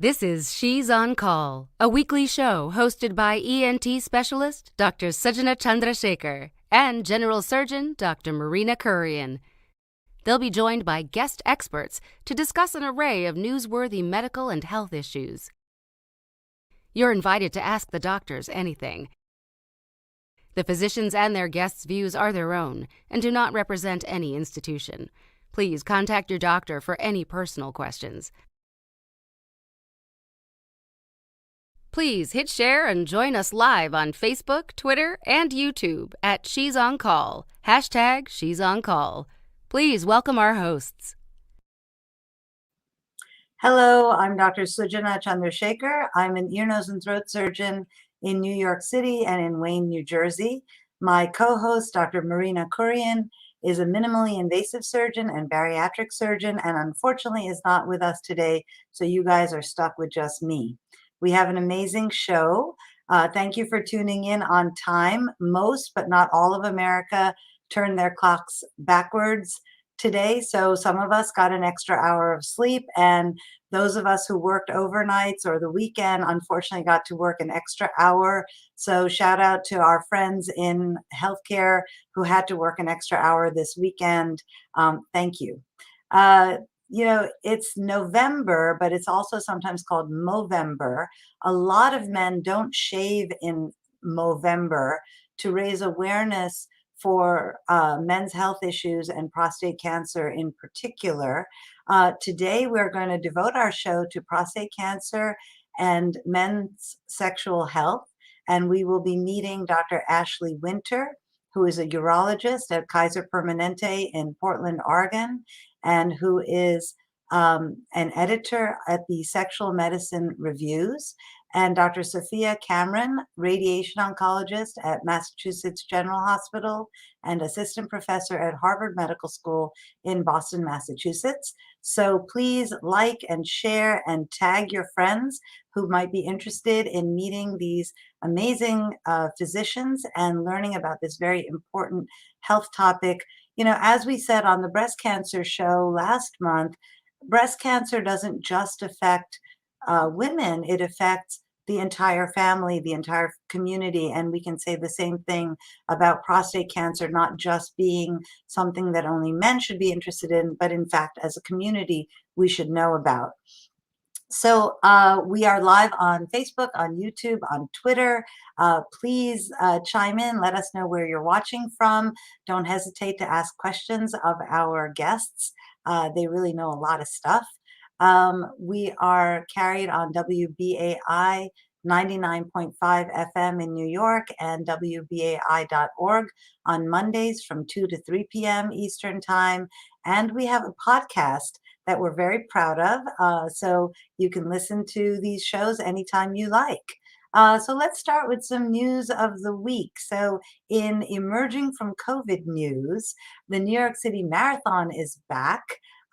This is She's on Call, a weekly show hosted by ENT specialist Dr. Sujana Chandrasekhar and General Surgeon Dr. Marina Kurian. They'll be joined by guest experts to discuss an array of newsworthy medical and health issues. You're invited to ask the doctors anything. The physicians and their guests' views are their own and do not represent any institution. Please contact your doctor for any personal questions. Please hit share and join us live on Facebook, Twitter, and YouTube at She's on Call, hashtag She's on Call. Please welcome our hosts. Hello, I'm Dr. Sujana Chandrasekhar. I'm an ear, nose, and throat surgeon in New York City and in Wayne, New Jersey. My co-host, Dr. Marina Kurian, is a minimally invasive surgeon and bariatric surgeon, and unfortunately is not with us today, so you guys are stuck with just me. We have an amazing show. Thank you for tuning in on time. Most, but not all of America turned their clocks backwards today, so some of us got an extra hour of sleep, and those of us who worked overnights or the weekend unfortunately got to work an extra hour. So shout out to our friends in healthcare who had to work an extra hour this weekend. Thank you. You know, it's November, but it's also sometimes called Movember. A lot of men don't shave in Movember to raise awareness for men's health issues and prostate cancer in particular. Today, we're going to devote our show to prostate cancer and men's sexual health. And we will be meeting Dr. Ashley Winter, who is a urologist at Kaiser Permanente in Portland, Oregon, and who is an editor at the Sexual Medicine Reviews, and Dr. Sophia Kamran, radiation oncologist at Massachusetts General Hospital and assistant professor at Harvard Medical School in Boston, Massachusetts. So please like and share and tag your friends who might be interested in meeting these amazing physicians and learning about this very important health topic. You know, as we said on the breast cancer show last month, breast cancer doesn't just affect women, it affects the entire family, the entire community, and we can say the same thing about prostate cancer, not just being something that only men should be interested in, but in fact, as a community, we should know about. So we are live on Facebook, on YouTube, on Twitter. Please chime in. Let us know where you're watching from. Don't hesitate to ask questions of our guests. They really know a lot of stuff. We are carried on WBAI 99.5 FM in New York and WBAI.org on Mondays from 2 to 3 p.m. Eastern Time. And we have a podcast that we're very proud of. So you can listen to these shows anytime you like. So let's start with some news of the week. So in emerging from COVID news, the New York City Marathon is back.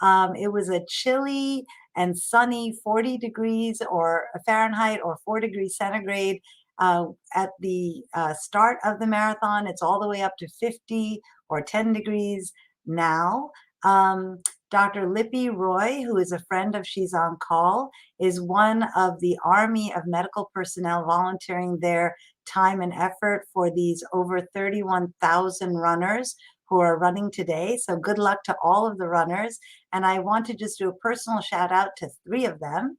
It was a chilly and sunny 40 degrees or Fahrenheit or 4 degrees centigrade at the start of the marathon. It's all the way up to 50 or 10 degrees now. Dr. Lippy Roy, who is a friend of She's on Call, is one of the army of medical personnel volunteering their time and effort for these over 31,000 runners who are running today. So good luck to all of the runners. And I want to just do a personal shout out to 3 of them.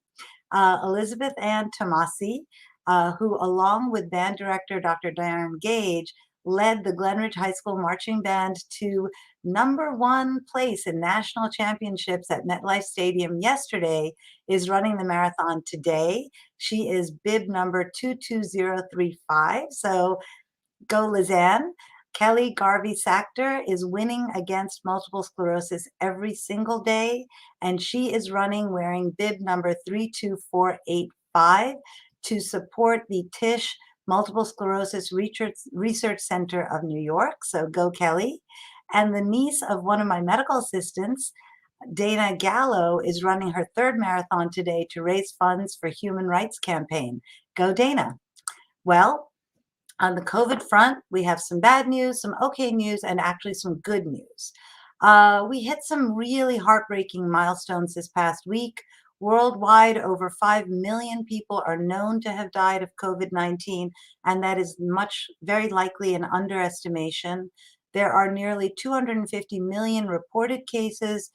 Elizabeth Ann Tomasi, who along with band director Dr. Darren Gage, led the Glenridge High School Marching Band to #1 place in national championships at MetLife Stadium yesterday, is running the marathon today. She is bib number 22035. So go Lizanne. Kelly Garvey Sachter is winning against multiple sclerosis every single day, and she is running wearing bib number 32485 to support the Tisch Multiple Sclerosis Research Center of New York. So go Kelly. And the niece of one of my medical assistants, Dana Gallo, is running her 3rd marathon today to raise funds for Human Rights Campaign. Go Dana. Well, on the COVID front, we have some bad news, some okay news, and actually some good news. We hit some really heartbreaking milestones this past week. Worldwide, over 5 million people are known to have died of COVID-19, and that is very likely an underestimation. There are nearly 250 million reported cases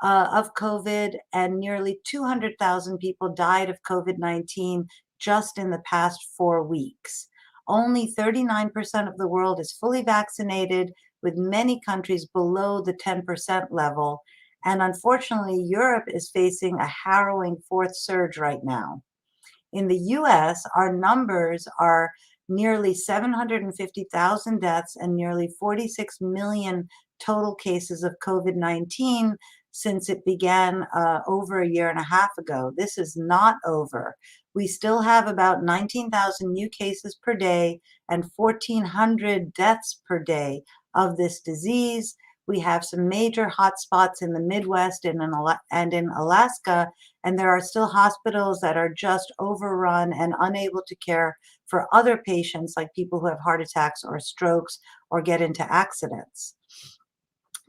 of COVID, and nearly 200,000 people died of COVID-19 just in the past 4 weeks. Only 39% of the world is fully vaccinated, with many countries below the 10% level. And unfortunately, Europe is facing a harrowing fourth surge right now. In the US, our numbers are nearly 750,000 deaths and nearly 46 million total cases of COVID-19 since it began over a year and a half ago. This is not over. We still have about 19,000 new cases per day and 1,400 deaths per day of this disease. We have some major hotspots in the Midwest and in Alaska, and there are still hospitals that are just overrun and unable to care for other patients, like people who have heart attacks or strokes or get into accidents.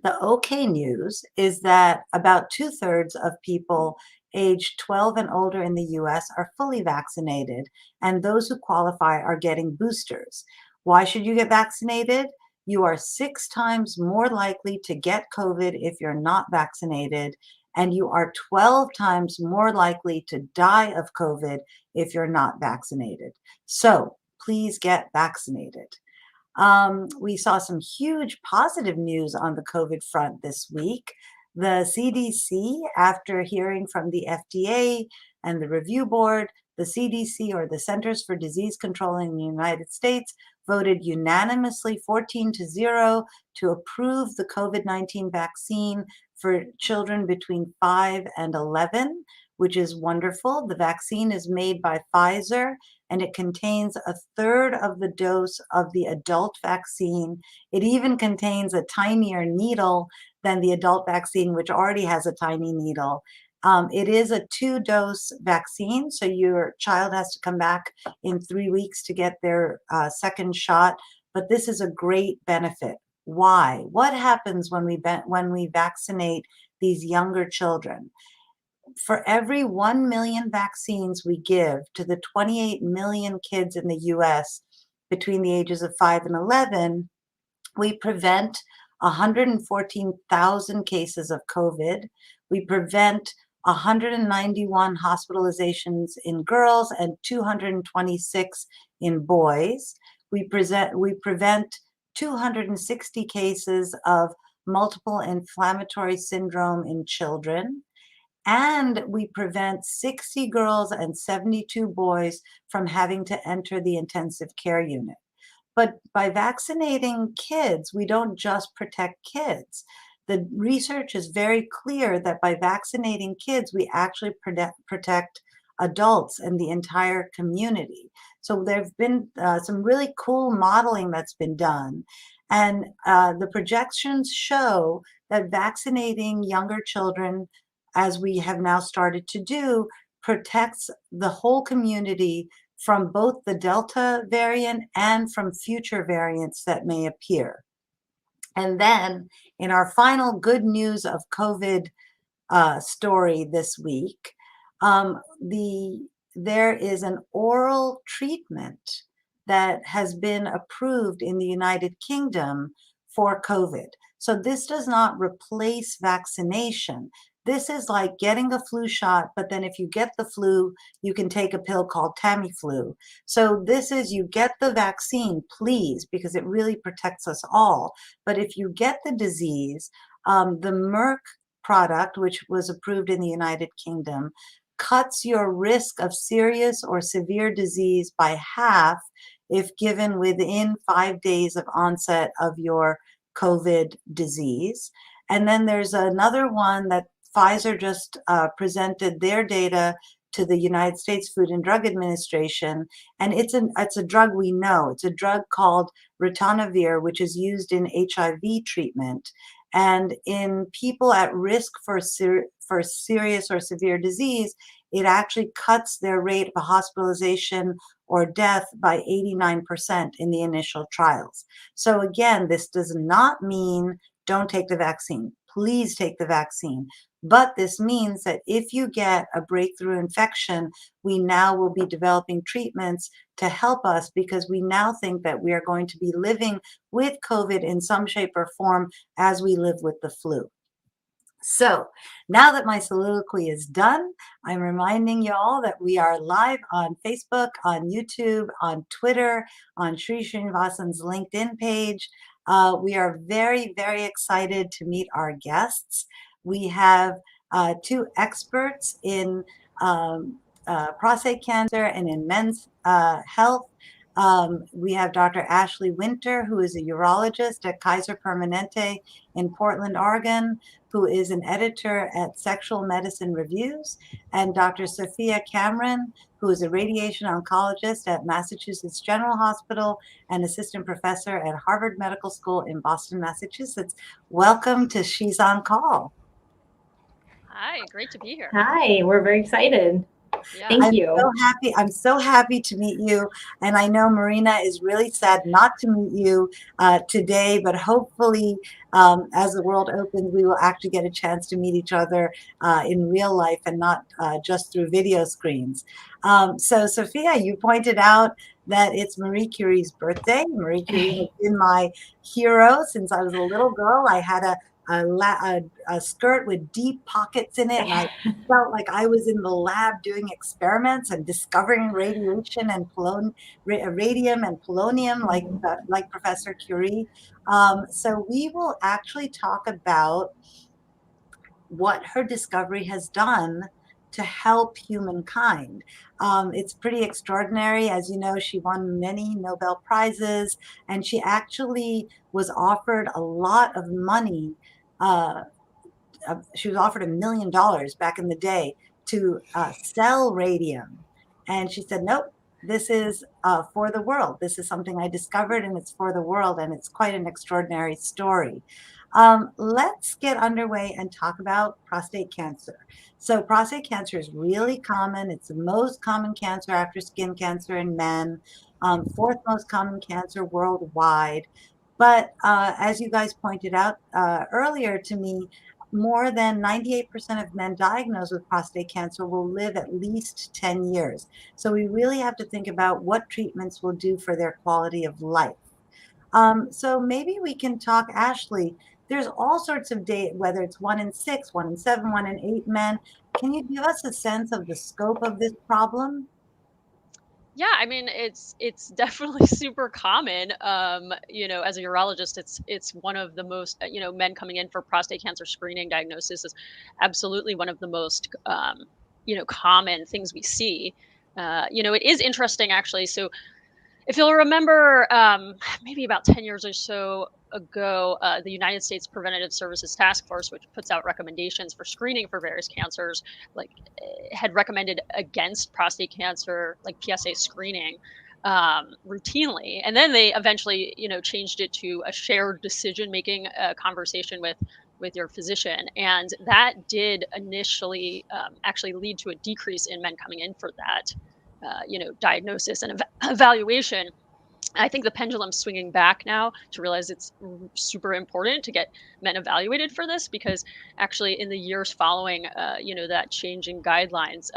The okay news is that about 2/3 of people aged 12 and older in the US are fully vaccinated, and those who qualify are getting boosters. Why should you get vaccinated? You are 6 times more likely to get COVID if you're not vaccinated, and you are 12 times more likely to die of COVID if you're not vaccinated. So please get vaccinated. We saw some huge positive news on the COVID front this week. The CDC, after hearing from the FDA and the review board, the CDC, or the Centers for Disease Control in the United States, voted unanimously 14-0 to approve the COVID-19 vaccine for children between 5 and 11, which is wonderful. The vaccine is made by Pfizer, and it contains 1/3 of the dose of the adult vaccine. It even contains a tinier needle than the adult vaccine, which already has a tiny needle. It is a 2-dose vaccine, so your child has to come back in 3 weeks to get their second shot, but this is a great benefit. Why? What happens when we vaccinate these younger children? For every 1 million vaccines we give to the 28 million kids in the US between the ages of 5 and 11, we prevent 114,000 cases of COVID. We prevent 191 hospitalizations in girls and 226 in boys. We prevent 260 cases of multiple inflammatory syndrome in children. And we prevent 60 girls and 72 boys from having to enter the intensive care unit. But by vaccinating kids, we don't just protect kids. The research is very clear that by vaccinating kids, we actually protect adults and the entire community. So there've been some really cool modeling that's been done. And the projections show that vaccinating younger children, as we have now started to do, protects the whole community from both the Delta variant and from future variants that may appear. And then in our final good news of COVID story this week, there is an oral treatment that has been approved in the United Kingdom for COVID. So this does not replace vaccination. This is like getting a flu shot, but then if you get the flu, you can take a pill called Tamiflu. So this is, you get the vaccine, please, because it really protects us all. But if you get the disease, the Merck product, which was approved in the United Kingdom, cuts your risk of serious or severe disease by half if given within 5 days of onset of your COVID disease. And then there's another one that Pfizer just presented their data to the United States Food and Drug Administration, and it's a drug we know. It's a drug called ritonavir, which is used in HIV treatment. And in people at risk for serious or severe disease, it actually cuts their rate of hospitalization or death by 89% in the initial trials. So again, this does not mean don't take the vaccine. Please take the vaccine. But this means that if you get a breakthrough infection, we now will be developing treatments to help us, because we now think that we are going to be living with COVID in some shape or form as we live with the flu. So now that my soliloquy is done, I'm reminding you all that we are live on Facebook, on YouTube, on Twitter, on Sri Srinivasan's LinkedIn page. We are very, very excited to meet our guests. We have two experts in prostate cancer and in men's health. We have Dr. Ashley Winter, who is a urologist at Kaiser Permanente in Portland, Oregon, who is an editor at Sexual Medicine Reviews, and Dr. Sophia Kamran, who is a radiation oncologist at Massachusetts General Hospital and assistant professor at Harvard Medical School in Boston, Massachusetts. Welcome to She's on Call. Hi, great to be here. Hi, we're very excited. Yeah. Thank you. I'm so happy to meet you. And I know Marina is really sad not to meet you today, but hopefully as the world opens, we will actually get a chance to meet each other in real life and not just through video screens. So Sophia, you pointed out that it's Marie Curie's birthday. Marie Curie has been my hero since I was a little girl. I had a skirt with deep pockets in it, and I felt like I was in the lab doing experiments and discovering radiation and radium and polonium, like Professor Curie. So we will actually talk about what her discovery has done to help humankind. It's pretty extraordinary. As you know, she won many Nobel Prizes, and she actually was offered a lot of money. She was offered $1 million back in the day to sell radium. And she said, nope, this is for the world. This is something I discovered, and it's for the world. And it's quite an extraordinary story. Let's get underway and talk about prostate cancer. So prostate cancer is really common. It's the most common cancer after skin cancer in men, fourth most common cancer worldwide. But as you guys pointed out earlier to me, more than 98% of men diagnosed with prostate cancer will live at least 10 years. So we really have to think about what treatments will do for their quality of life. So maybe we can talk, Ashley. There's all sorts of data, whether it's 1 in 6, 1 in 7, 1 in 8 men. Can you give us a sense of the scope of this problem? Yeah, I mean, it's definitely super common. As a urologist, it's one of the most, men coming in for prostate cancer screening diagnosis is absolutely one of the most, common things we see. It is interesting actually. So if you'll remember, maybe about 10 years or so ago, the United States Preventative Services Task Force, which puts out recommendations for screening for various cancers, had recommended against prostate cancer, like PSA screening, routinely. And then they eventually, changed it to a shared decision-making conversation with your physician. And that did initially actually lead to a decrease in men coming in for that. Diagnosis and evaluation. I think the pendulum's swinging back now to realize it's super important to get men evaluated for this, because actually in the years following, that change in guidelines,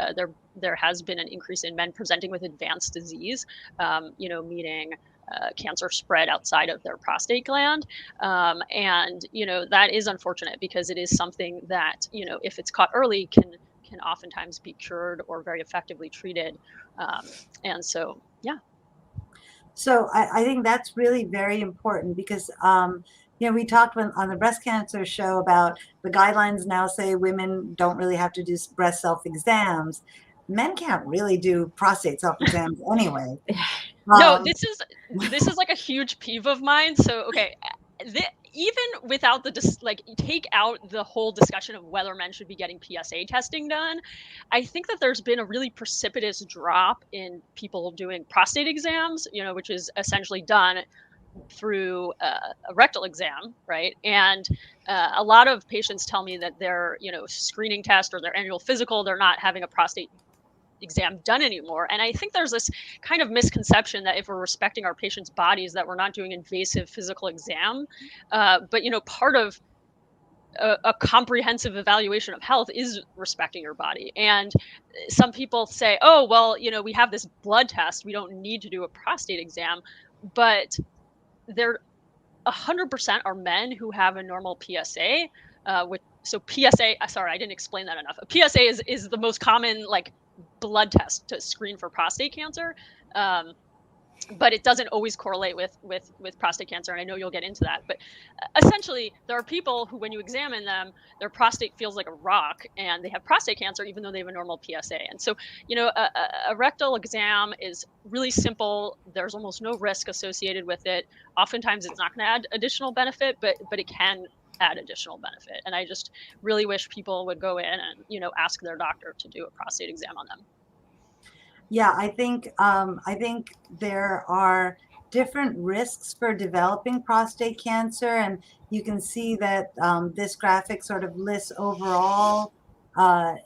there has been an increase in men presenting with advanced disease, meaning cancer spread outside of their prostate gland. And that is unfortunate, because it is something that, if it's caught early, can oftentimes be cured or very effectively treated. And so, yeah. So I think that's really very important, because, we talked on the breast cancer show about the guidelines now say women don't really have to do breast self-exams. Men can't really do prostate self-exams anyway. No, this is like a huge peeve of mine. So, okay. Even without take out the whole discussion of whether men should be getting PSA testing done, I think that there's been a really precipitous drop in people doing prostate exams, which is essentially done through a rectal exam, right? And a lot of patients tell me that their, screening test or their annual physical, they're not having a prostate exam done anymore. And I think there's this kind of misconception that if we're respecting our patients' bodies, that we're not doing invasive physical exam. But part of a comprehensive evaluation of health is respecting your body. And some people say, oh, well, we have this blood test, we don't need to do a prostate exam. But there 100% are men who have a normal PSA. So PSA, sorry, I didn't explain that enough. A PSA is the most common blood test to screen for prostate cancer. But it doesn't always correlate with prostate cancer, and I know you'll get into that. But essentially, there are people who, when you examine them, their prostate feels like a rock, and they have prostate cancer even though they have a normal PSA. And so, a rectal exam is really simple. There's almost no risk associated with it. Oftentimes, it's not going to add additional benefit, but it can add additional benefit. And I just really wish people would go in and ask their doctor to do a prostate exam on them. Yeah, I think there are different risks for developing prostate cancer, and you can see that this graphic sort of lists overall.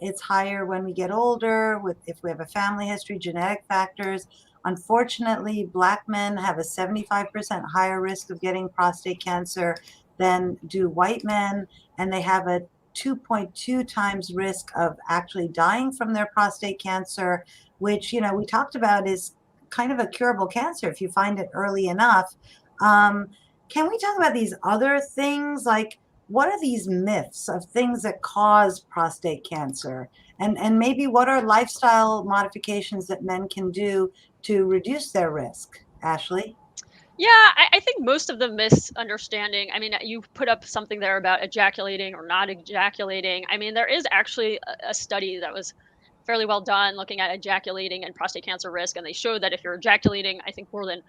It's higher when we get older, if we have a family history, genetic factors. Unfortunately, Black men have a 75% higher risk of getting prostate cancer than do white men, and they have a 2.2 times risk of actually dying from their prostate cancer, which, we talked about is kind of a curable cancer if you find it early enough. Can we talk about these other things? Like, what are these myths of things that cause prostate cancer? And maybe what are lifestyle modifications that men can do to reduce their risk? Ashley? Yeah, I think most of the misunderstanding, I mean, you put up something there about ejaculating or not ejaculating. I mean, there is actually a study that was fairly well done looking at ejaculating and prostate cancer risk, and they showed that if you're ejaculating, I think more than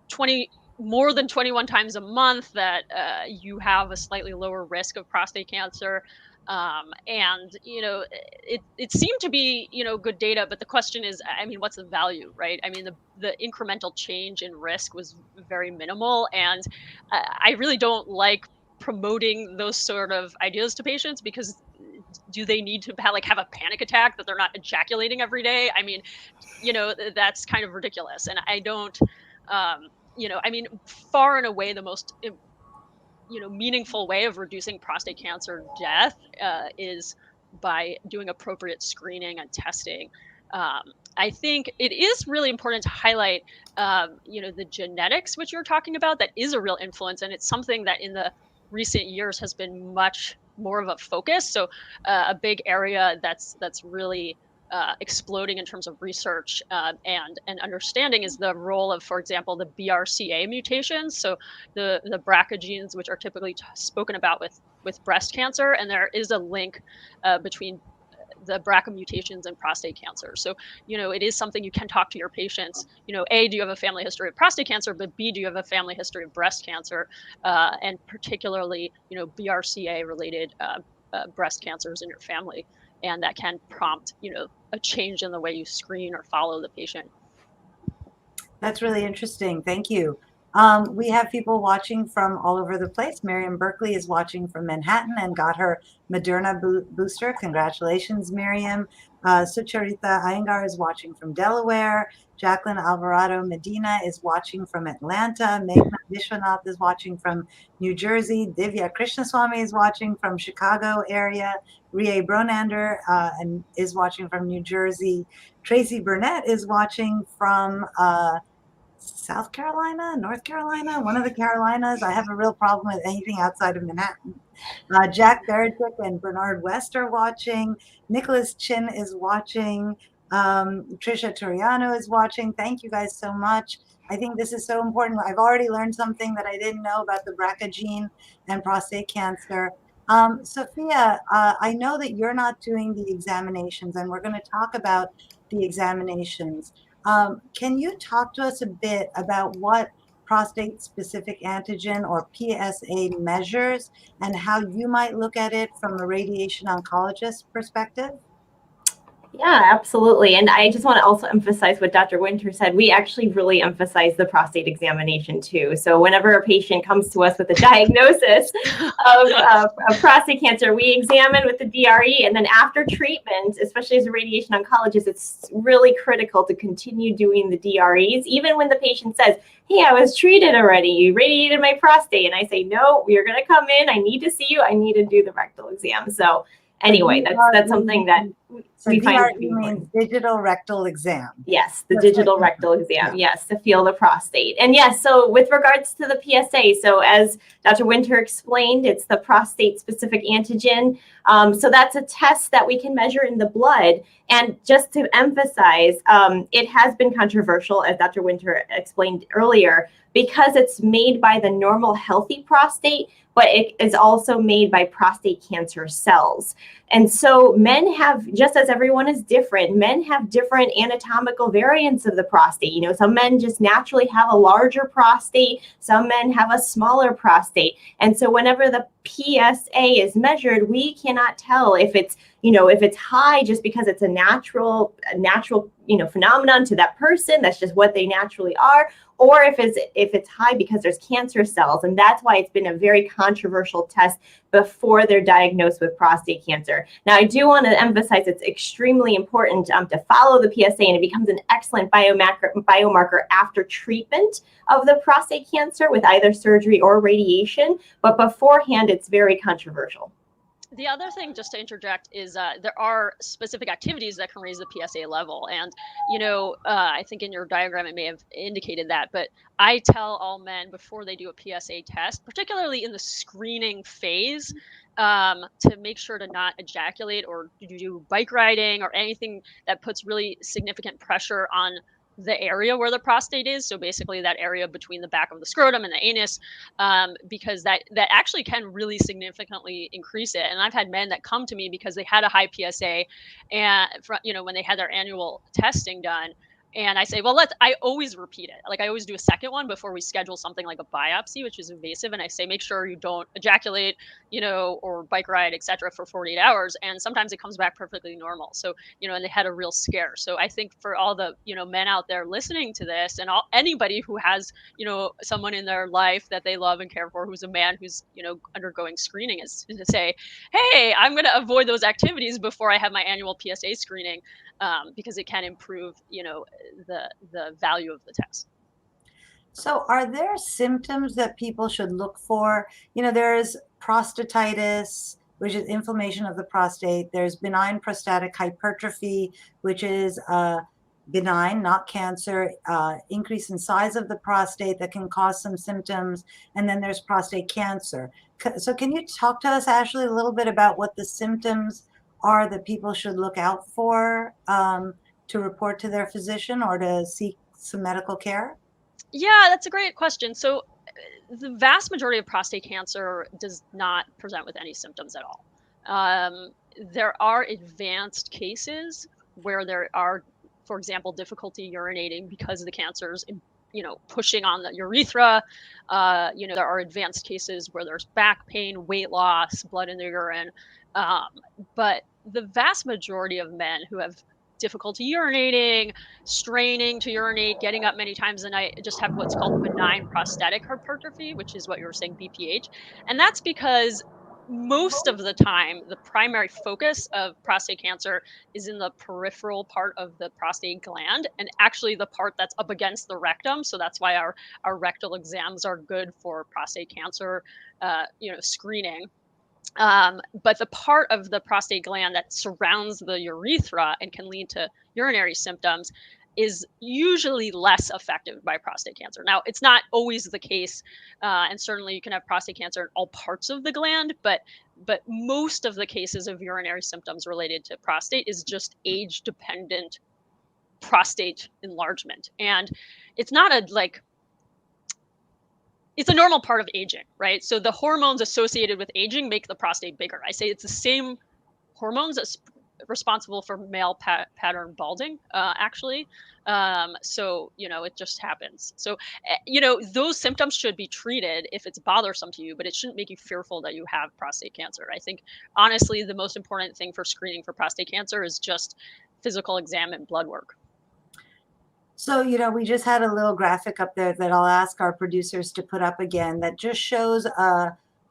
21 times a month, that you have a slightly lower risk of prostate cancer. And it seemed to be good data, but the question is, I mean, what's the value, right? I mean, the incremental change in risk was very minimal, and I really don't like promoting those sort of ideas to patients, because do they need to have a panic attack that they're not ejaculating every day? I mean, that's kind of ridiculous, and I don't. I mean, far and away the most meaningful way of reducing prostate cancer death is by doing appropriate screening and testing. I think it is really important to highlight, the genetics, which you're talking about. That is a real influence, and it's something that in the recent years has been much more of a focus. So a big area that's really exploding in terms of research and understanding is the role of, for example, the Brca mutations. So the BRCA genes, which are typically spoken about with breast cancer, and there is a link between the BRCA mutations and prostate cancer. So, it is something you can talk to your patients. A, do you have a family history of prostate cancer? But B, do you have a family history of breast cancer? And particularly, BRCA related breast cancers in your family. And that can prompt, a change in the way you screen or follow the patient. That's really interesting. Thank you. We have people watching from all over the place. Miriam Berkeley is watching from Manhattan and got her Moderna booster. Congratulations, Miriam. Sucharita Iyengar is watching from Delaware. Jacqueline Alvarado Medina is watching from Atlanta. Meghna Vishwanath is watching from New Jersey. Divya Krishnaswamy is watching from Chicago area. Rie Bronander is watching from New Jersey. Tracy Burnett is watching from South Carolina, North Carolina, one of the Carolinas. I have a real problem with anything outside of Manhattan. Jack Berichick and Bernard West are watching. Nicholas Chin is watching. Trisha Toriano is watching. Thank you guys so much. I think this is so important. I've already learned something that I didn't know about the BRCA gene and prostate cancer. Sophia, I know that you're not doing the examinations, and we're going to talk about the examinations. Can you talk to us a bit about what prostate-specific antigen, or PSA, measures, and how you might look at it from a radiation oncologist perspective? Yeah, absolutely. And I just want to also emphasize what Dr. Winter said. We actually really emphasize the prostate examination too. So whenever a patient comes to us with a diagnosis of prostate cancer, we examine with the DRE. And then after treatment, especially as a radiation oncologist, it's really critical to continue doing the DREs, even when the patient says, hey, I was treated already. You radiated my prostate. And I say, no, you're going to come in. I need to see you. I need to do the rectal exam. So anyway, that's something that we find to be important. Digital rectal exam. Yes, the digital rectal exam. Yes, to feel the prostate. And yes, so with regards to the PSA, so as Dr. Winter explained, it's the prostate specific antigen. So that's a test that we can measure in the blood. And just to emphasize, it has been controversial, as Dr. Winter explained earlier, because it's made by the normal healthy prostate, but it is also made by prostate cancer cells. And so men have, just as everyone is different, men have different anatomical variants of the prostate. You know, some men just naturally have a larger prostate, some men have a smaller prostate. And so whenever the PSA is measured, we cannot tell if it's, you know, if it's high just because it's a natural, you know, phenomenon to that person, that's just what they naturally are, or if it's high because there's cancer cells. And that's why it's been a very controversial test before they're diagnosed with prostate cancer. Now, I do want to emphasize it's extremely important to follow the PSA, and it becomes an excellent biomarker after treatment of the prostate cancer with either surgery or radiation. But beforehand, it's very controversial. The other thing, just to interject, is there are specific activities that can raise the PSA level. And, you know, I think in your diagram it may have indicated that, but I tell all men before they do a PSA test, particularly in the screening phase, to make sure to not ejaculate or do bike riding or anything that puts really significant pressure on the area where the prostate is. So basically that area between the back of the scrotum and the anus, because that actually can really significantly increase it. And I've had men that come to me because they had a high PSA and, you know, when they had their annual testing done. And I say, well, I always repeat it. Like I always do a second one before we schedule something like a biopsy, which is invasive. And I say, make sure you don't ejaculate, you know, or bike ride, et cetera, for 48 hours. And sometimes it comes back perfectly normal. So, you know, and they had a real scare. So I think for all the, you know, men out there listening to this and anybody who has, you know, someone in their life that they love and care for, who's a man who's, you know, undergoing screening, is to say, hey, I'm going to avoid those activities before I have my annual PSA screening. Because it can improve, you know, the value of the test. So are there symptoms that people should look for? You know, there's prostatitis, which is inflammation of the prostate. There's benign prostatic hypertrophy, which is benign, not cancer, increase in size of the prostate that can cause some symptoms. And then there's prostate cancer. So can you talk to us, Ashley, a little bit about what the symptoms are that people should look out for to report to their physician or to seek some medical care? Yeah, that's a great question. So the vast majority of prostate cancer does not present with any symptoms at all. There are advanced cases where there are, for example, difficulty urinating because the cancer's, you know, pushing on the urethra. You know, there are advanced cases where there's back pain, weight loss, blood in the urine. But the vast majority of men who have difficulty urinating, straining to urinate, getting up many times a night, just have what's called benign prostatic hypertrophy, which is what you were saying, BPH. And that's because most of the time, the primary focus of prostate cancer is in the peripheral part of the prostate gland, and actually the part that's up against the rectum. So that's why our rectal exams are good for prostate cancer, you know, screening. But the part of the prostate gland that surrounds the urethra and can lead to urinary symptoms is usually less affected by prostate cancer. Now, it's not always the case, and certainly you can have prostate cancer in all parts of the gland, but most of the cases of urinary symptoms related to prostate is just age-dependent prostate enlargement. And it's not it's a normal part of aging, right? So the hormones associated with aging make the prostate bigger. I say it's the same hormones responsible for male pattern balding, actually. So, it just happens. So, those symptoms should be treated if it's bothersome to you, but it shouldn't make you fearful that you have prostate cancer. I think, honestly, the most important thing for screening for prostate cancer is just physical exam and blood work. So, we just had a little graphic up there that I'll ask our producers to put up again that just shows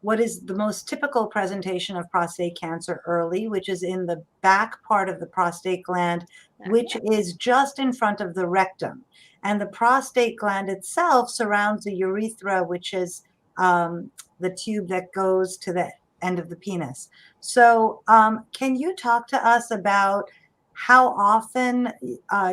what is the most typical presentation of prostate cancer early, which is in the back part of the prostate gland, which is just in front of the rectum. And the prostate gland itself surrounds the urethra, which is the tube that goes to the end of the penis. So can you talk to us about how often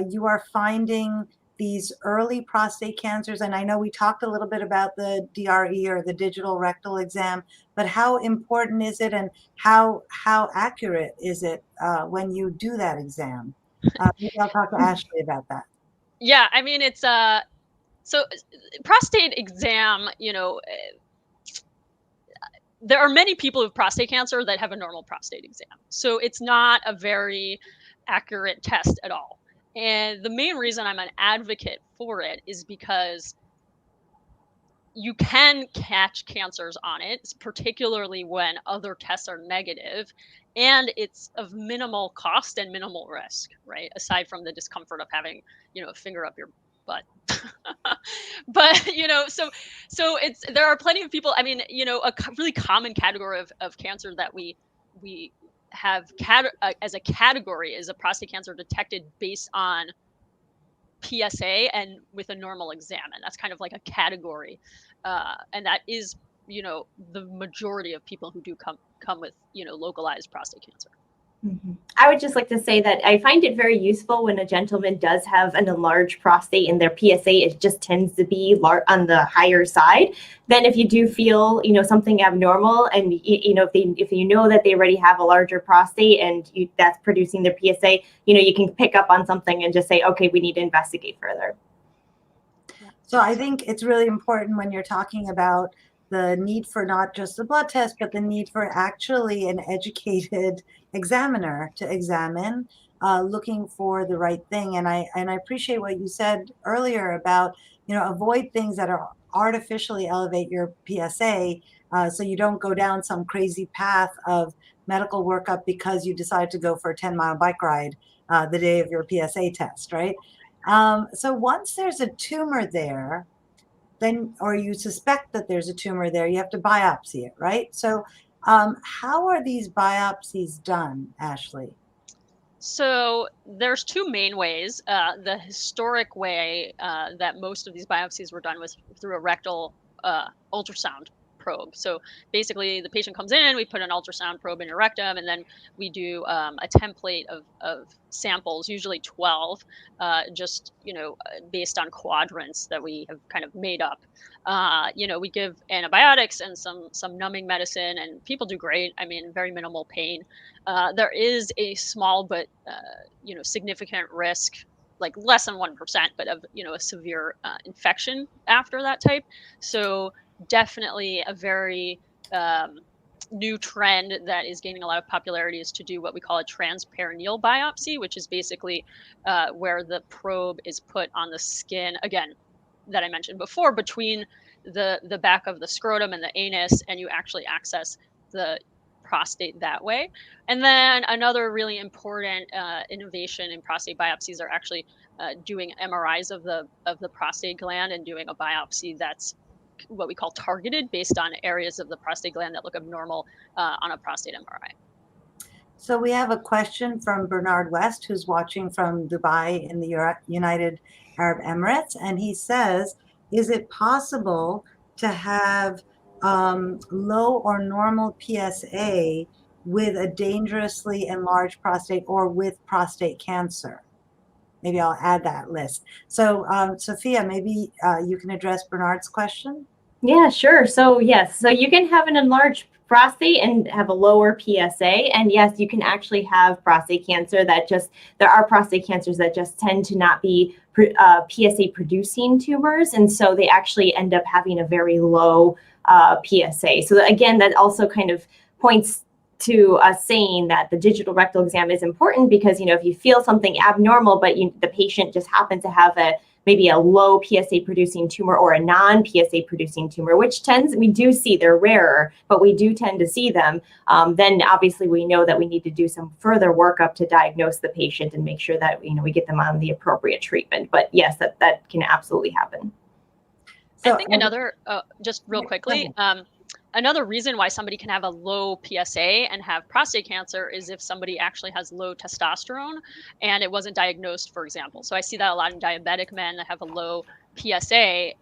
you are finding these early prostate cancers? And I know we talked a little bit about the DRE, or the digital rectal exam, but how important is it, and how accurate is it when you do that exam? Maybe I'll talk to Ashley about that. Yeah, I mean, it's so prostate exam, there are many people with prostate cancer that have a normal prostate exam. So it's not a very accurate test at all. And the main reason I'm an advocate for it is because you can catch cancers on it, particularly when other tests are negative, and it's of minimal cost and minimal risk, right? Aside from the discomfort of having, a finger up your butt. But, so there are plenty of people. I mean, a really common category of cancer that we have as a category is a prostate cancer detected based on PSA and with a normal exam, and that's kind of like a category, and that is, the majority of people who do come with, localized prostate cancer. Mm-hmm. I would just like to say that I find it very useful when a gentleman does have an enlarged prostate and their PSA, it just tends to be on the higher side. Then if you do feel, something abnormal, and if you know that they already have a larger prostate and that's producing their PSA, you can pick up on something and just say, okay, we need to investigate further. So I think it's really important when you're talking about the need for not just the blood test, but the need for actually an educated examiner to examine, looking for the right thing. And I appreciate what you said earlier about, avoid things that are artificially elevate your PSA, so you don't go down some crazy path of medical workup because you decide to go for a 10-mile bike ride the day of your PSA test, right? So once there's a tumor there, then, or you suspect that there's a tumor there, you have to biopsy it, right? So how are these biopsies done, Ashley? So there's two main ways. The historic way that most of these biopsies were done was through a rectal ultrasound probe. So basically the patient comes in, we put an ultrasound probe in your rectum, and then we do a template of samples, usually 12, just, based on quadrants that we have kind of made up. We give antibiotics and some numbing medicine, and people do great. I mean, very minimal pain. There is a small but, significant risk, like less than 1%, but of, a severe infection after that type. So definitely a very new trend that is gaining a lot of popularity is to do what we call a transperineal biopsy, which is basically where the probe is put on the skin, again, that I mentioned before, between the back of the scrotum and the anus, and you actually access the prostate that way. And then another really important innovation in prostate biopsies are actually doing MRIs of the prostate gland and doing a biopsy that's what we call targeted, based on areas of the prostate gland that look abnormal on a prostate MRI. So we have a question from Bernard West, who's watching from Dubai in the United Arab Emirates. And he says, is it possible to have low or normal PSA with a dangerously enlarged prostate or with prostate cancer? Maybe I'll add that list. So Sophia, maybe you can address Bernard's question. Yeah, sure. So yes, so you can have an enlarged prostate and have a lower PSA. And yes, you can actually have prostate cancer there are prostate cancers that just tend to not be PSA producing tumors. And so they actually end up having a very low PSA. So again, that also kind of points to us saying that the digital rectal exam is important because, you know, if you feel something abnormal, but the patient just happens to have maybe a low PSA producing tumor or a non-PSA producing tumor, which we do see, they're rarer, but we do tend to see them, then obviously we know that we need to do some further workup to diagnose the patient and make sure that, you know, we get them on the appropriate treatment. But yes, that can absolutely happen. I think another, just real quickly, another reason why somebody can have a low PSA and have prostate cancer is if somebody actually has low testosterone and it wasn't diagnosed, for example. So I see that a lot in diabetic men that have a low PSA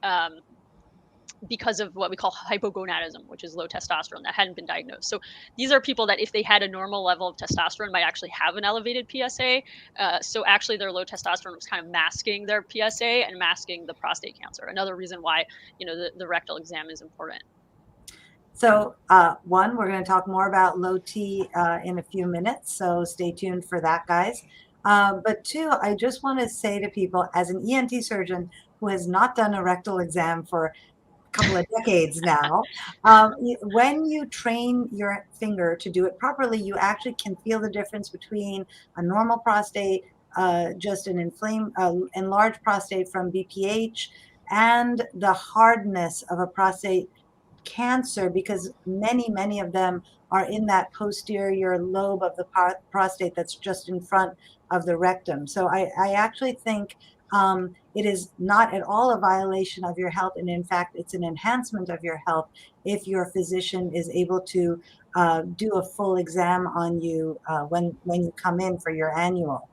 because of what we call hypogonadism, which is low testosterone that hadn't been diagnosed. So these are people that if they had a normal level of testosterone might actually have an elevated PSA. So actually their low testosterone was kind of masking their PSA and masking the prostate cancer. Another reason why, you know, the rectal exam is important. So one, we're going to talk more about low T in a few minutes, so stay tuned for that, guys. But two, I just want to say to people, as an ENT surgeon who has not done a rectal exam for couple of decades now, when you train your finger to do it properly, you actually can feel the difference between a normal prostate, just an enlarged prostate from BPH, and the hardness of a prostate cancer, because many of them are in that posterior lobe of the prostate that's just in front of the rectum. So I actually think it is not at all a violation of your health, and in fact it's an enhancement of your health if your physician is able to do a full exam on you when you come in for your annual.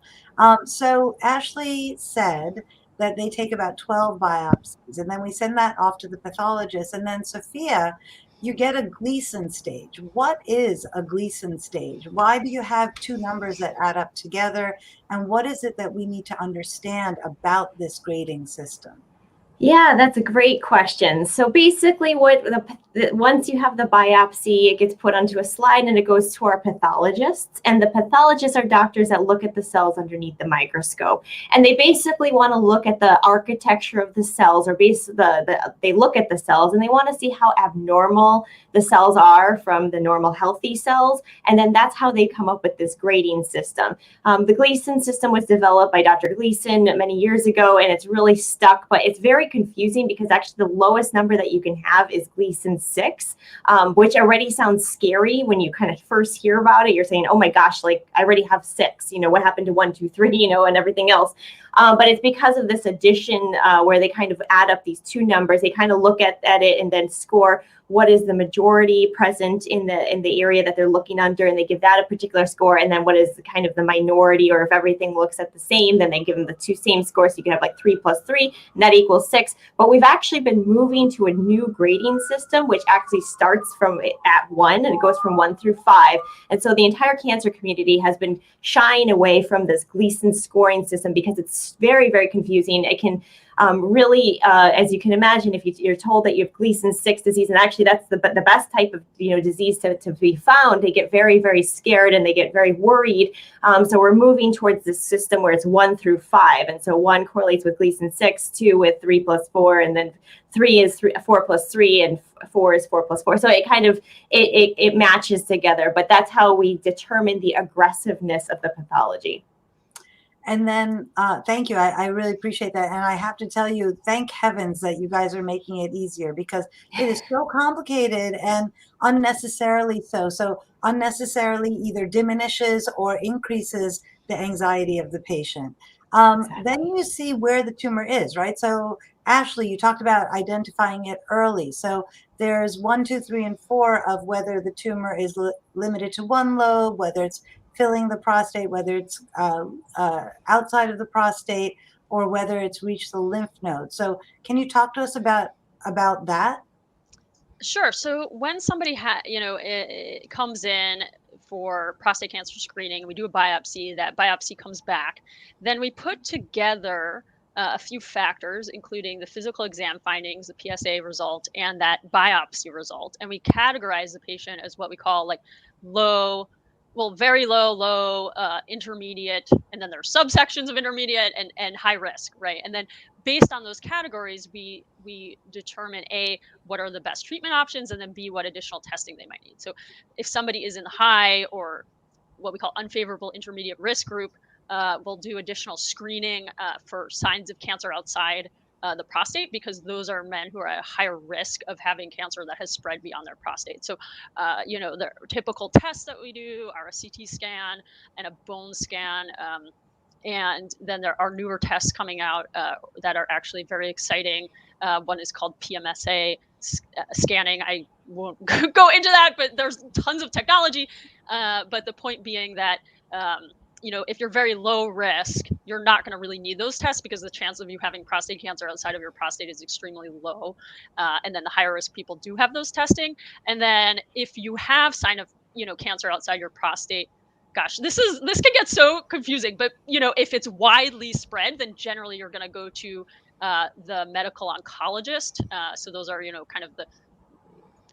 So Ashley said that they take about 12 biopsies, and then we send that off to the pathologist. And then Sophia, you get a Gleason stage. What is a Gleason stage? Why do you have two numbers that add up together? And what is it that we need to understand about this grading system? Yeah, that's a great question. So basically once you have the biopsy, it gets put onto a slide and it goes to our pathologists. And the pathologists are doctors that look at the cells underneath the microscope. And they basically want to look at the architecture of the cells, or they look at the cells and they want to see how abnormal the cells are from the normal healthy cells. And then that's how they come up with this grading system. The Gleason system was developed by Dr. Gleason many years ago, and it's really stuck, but it's very confusing because actually the lowest number that you can have is Gleason 6, which already sounds scary when you kind of first hear about it. You're saying, oh my gosh, like I already have 6, you know, what happened to 1, 2, 3, you know, and everything else. But it's because of this addition where they kind of add up these two numbers. They kind of look at it and then score what is the majority present in the area that they're looking under, and they give that a particular score. And then what is kind of the minority, or if everything looks at the same, then they give them the two same scores. So you can have like 3 + 3, and that equals 6. But we've actually been moving to a new grading system, which actually starts from at 1 and it goes from 1 through 5. And so the entire cancer community has been shying away from this Gleason scoring system because it's very, very confusing. It can really, as you can imagine, if you're told that you have Gleason 6 disease, and actually that's the best type of disease to be found, they get very, very scared and they get very worried. So we're moving towards this system where it's 1 through 5, and so 1 correlates with Gleason 6, 2 with 3 + 4, and then 3 is 4 + 3, and 4 is 4 + 4. So it kind of it matches together, but that's how we determine the aggressiveness of the pathology. And then, thank you. I really appreciate that. And I have to tell you, thank heavens that you guys are making it easier, because it is so complicated and unnecessarily so. So unnecessarily either diminishes or increases the anxiety of the patient. Exactly. Then you see where the tumor is, right? So Ashley, you talked about identifying it early. So there's 1, 2, 3, and 4 of whether the tumor is limited to one lobe, whether it's filling the prostate, whether it's outside of the prostate, or whether it's reached the lymph node. So can you talk to us about that? Sure. So when somebody it comes in for prostate cancer screening, we do a biopsy, that biopsy comes back, then we put together a few factors, including the physical exam findings, the PSA result, and that biopsy result. And we categorize the patient as what we call like low, well, very low, low, intermediate, and then there's subsections of intermediate and high risk, right? And then based on those categories, we determine A, what are the best treatment options, and then B, what additional testing they might need. So if somebody is in the high or what we call unfavorable intermediate risk group, we'll do additional screening for signs of cancer outside the prostate, because those are men who are at a higher risk of having cancer that has spread beyond their prostate. So, the typical tests that we do are a CT scan and a bone scan. And then there are newer tests coming out that are actually very exciting. One is called PMSA scanning. I won't go into that, but there's tons of technology. But the point being that, if you're very low risk, you're not going to really need those tests because the chance of you having prostate cancer outside of your prostate is extremely low. And then the higher risk people do have those testing. And then if you have sign of, cancer outside your prostate, gosh, this can get so confusing, but if it's widely spread, then generally you're going to go to the medical oncologist. So those are, kind of the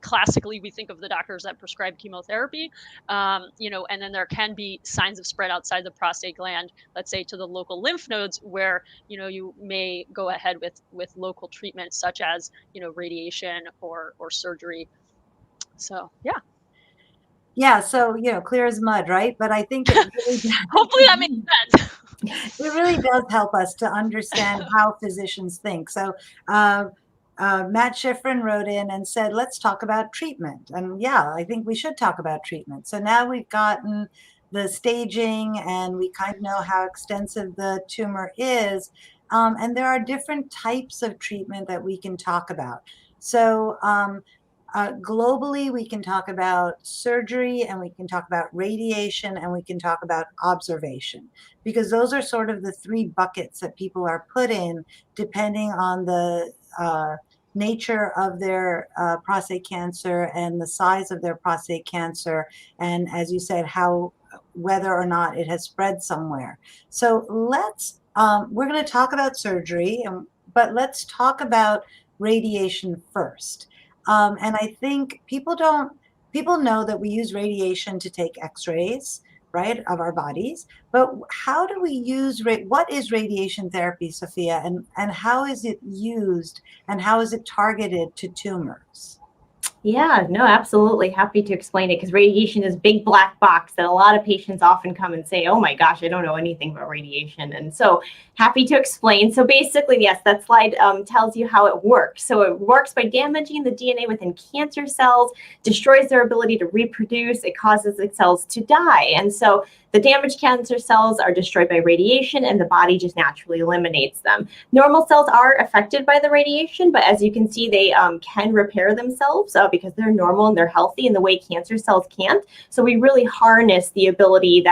classically we think of the doctors that prescribe chemotherapy, and then there can be signs of spread outside the prostate gland, let's say to the local lymph nodes, where you may go ahead with local treatments such as radiation or surgery. So Yeah, so clear as mud, right? But I think it really hopefully that makes sense. It really does help us to understand how physicians think. So Matt Schifrin wrote in and said, let's talk about treatment. And yeah, I think we should talk about treatment. So now we've gotten the staging and we kind of know how extensive the tumor is. And there are different types of treatment that we can talk about. So globally, we can talk about surgery, and we can talk about radiation, and we can talk about observation, because those are sort of the three buckets that people are put in depending on the nature of their prostate cancer and the size of their prostate cancer, and as you said, whether or not it has spread somewhere. So we're going to talk about surgery, but let's talk about radiation first. And I think people know that we use radiation to take x-rays, right, of our bodies, but how do we use, what is radiation therapy, Sophia, and how is it used, and how is it targeted to tumors? Yeah, no, absolutely. Happy to explain it, because radiation is a big black box that a lot of patients often come and say, oh my gosh, I don't know anything about radiation. And so happy to explain. So basically, yes, that slide tells you how it works. So it works by damaging the DNA within cancer cells, destroys their ability to reproduce. It causes the cells to die. And so the damaged cancer cells are destroyed by radiation, and the body just naturally eliminates them. Normal cells are affected by the radiation, but as you can see, they can repair themselves because they're normal and they're healthy in the way cancer cells can't. So we really harness the ability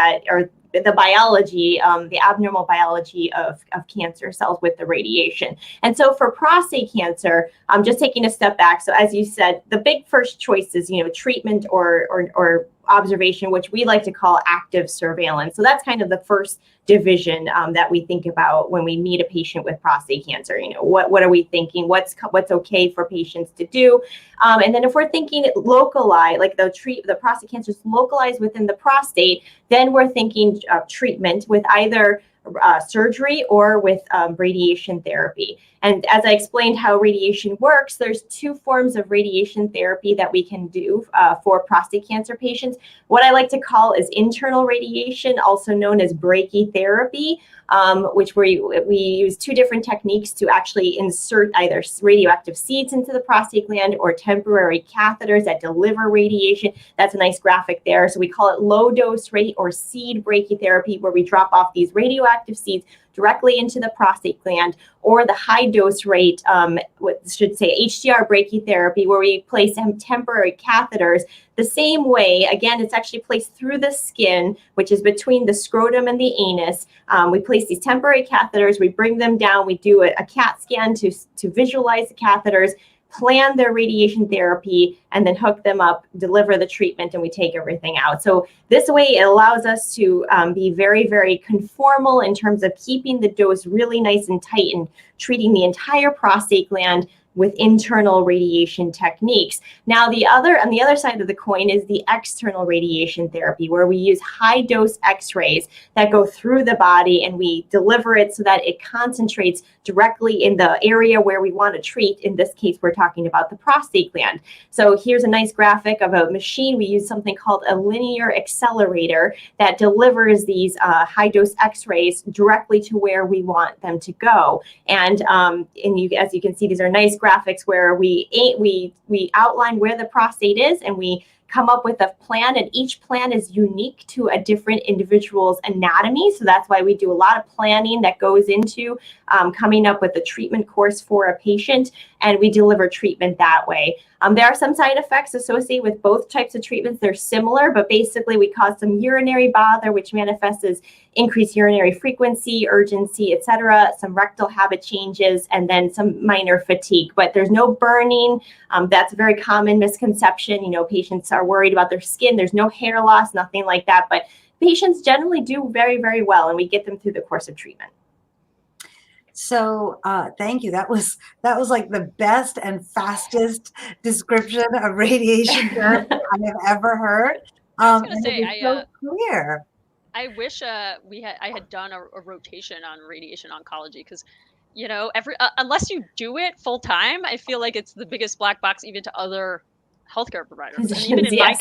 the biology, the abnormal biology of cancer cells with the radiation. And so for prostate cancer, just taking a step back. So as you said, the big first choice is, treatment or observation, which we like to call active surveillance. So that's kind of the first division that we think about when we meet a patient with prostate cancer. What are we thinking? What's okay for patients to do? And then if we're thinking localized, like the prostate cancer is localized within the prostate, then we're thinking treatment with either surgery or with radiation therapy. And as I explained how radiation works, there's two forms of radiation therapy that we can do for prostate cancer patients. What I like to call is internal radiation, also known as brachytherapy, which we use two different techniques to actually insert either radioactive seeds into the prostate gland or temporary catheters that deliver radiation. That's a nice graphic there. So we call it low dose rate or seed brachytherapy, where we drop off these radioactive seeds directly into the prostate gland, or the high dose rate, HDR brachytherapy, where we place temporary catheters the same way. Again, it's actually placed through the skin, which is between the scrotum and the anus. We place these temporary catheters, we bring them down, we do a CAT scan to visualize the catheters, plan their radiation therapy, and then hook them up, deliver the treatment, and we take everything out. So this way it allows us to be very, very conformal in terms of keeping the dose really nice and tight and treating the entire prostate gland, with internal radiation techniques. Now, on the other side of the coin is the external radiation therapy, where we use high dose X-rays that go through the body, and we deliver it so that it concentrates directly in the area where we want to treat. In this case, we're talking about the prostate gland. So here's a nice graphic of a machine. We use something called a linear accelerator that delivers these high dose X-rays directly to where we want them to go. And as you can see, these are nice graphics where we outline where the prostate is, and we come up with a plan, and each plan is unique to a different individual's anatomy. So that's why we do a lot of planning that goes into coming up with a treatment course for a patient, and we deliver treatment that way. There are some side effects associated with both types of treatments. They're similar, but basically we cause some urinary bother, which manifests as increased urinary frequency, urgency, etc., some rectal habit changes, and then some minor fatigue. But there's no burning. That's a very common misconception. Patients are worried about their skin. There's no hair loss, nothing like that. But patients generally do very, very well, and we get them through the course of treatment. So thank you. That was like the best and fastest description of radiation therapy I have ever heard. I was going to say, so clear. I wish I had done a rotation on radiation oncology, because unless you do it full time, I feel like it's the biggest black box even to other healthcare providers. And even in my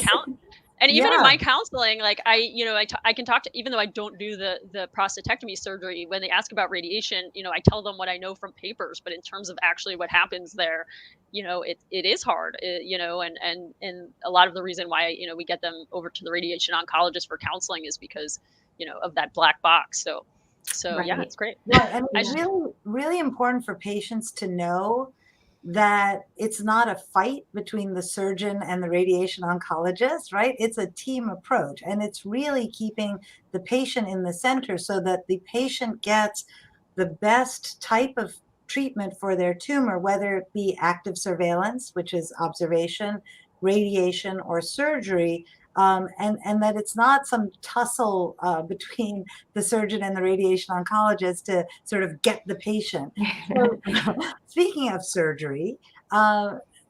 even in my counseling, like I can talk to, even though I don't do the prostatectomy surgery, when they ask about radiation, I tell them what I know from papers, but in terms of actually what happens there, it is hard, and a lot of the reason why, we get them over to the radiation oncologist for counseling is because, of that black box. So right. Yeah, it's great. Well, and it's really, really important for patients to know that it's not a fight between the surgeon and the radiation oncologist, right? It's a team approach, and it's really keeping the patient in the center so that the patient gets the best type of treatment for their tumor, whether it be active surveillance, which is observation, radiation, or surgery. And that it's not some tussle between the surgeon and the radiation oncologist to sort of get the patient. So, speaking of surgery,